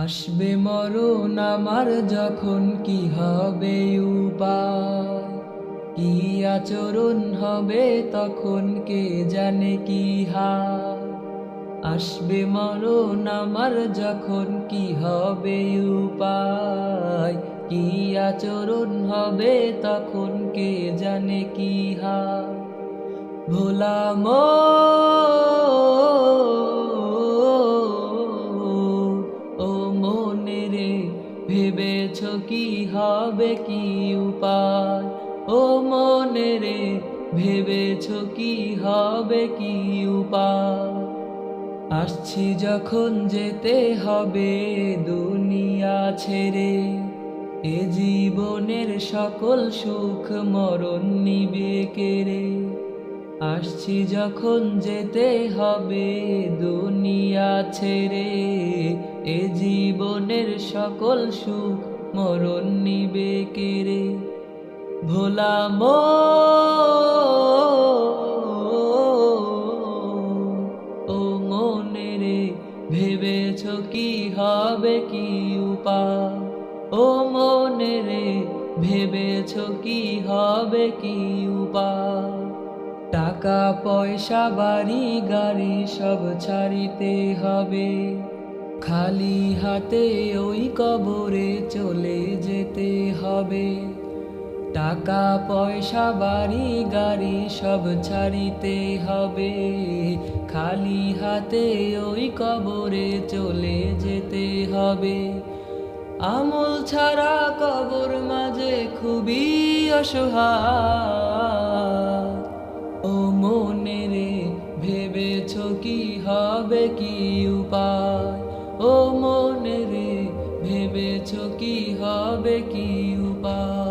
আসবে মরণ আমার যখন কি হবে উপায়, কি আচরণ হবে তখন কে জানে কি হায়। আসবে মরণ আমার যখন কি হবে উপায়, কি আচরণ হবে তখন কে জানে কি হায়। ভোলা ও মনে রে, ভেবেছ কি হবে কি উপায়। ও মনে রে, ভেবেছ কি হবে কি উপায়। আসছি যখন যেতে হবে দুনিয়া ছেড়ে, এ জীবনের সকল সুখ মরণ নিবে কেড়ে। আসছি যখন যেতে হবে দুনিয়া ছেড়ে, এ জীবনের সকল সুখ মরণ নিবে কেড়ে। ভোলা ও মনে রে, ভেবেছ কি হবে কি উপায়। ও মনে রে, ভেবেছ কি হবে কি উপায়। টাকা পয়সা বাড়ি গাড়ি সব ছাড়িতে হবে, খালি হাতে ওই কবরে চলে যেতে হবে। টাকা পয়সা বাড়ি গাড়ি সব ছাড়িতে হবে, খালি হাতে ওই কবরে চলে যেতে হবে। আমল ছাড়া কবর মাঝে খুবই অসহায়। ও মনে রে, ভেবেছ কি হবে কি উপায়। ও মনে রে, ভেবেছ কি হবে কি উপায়।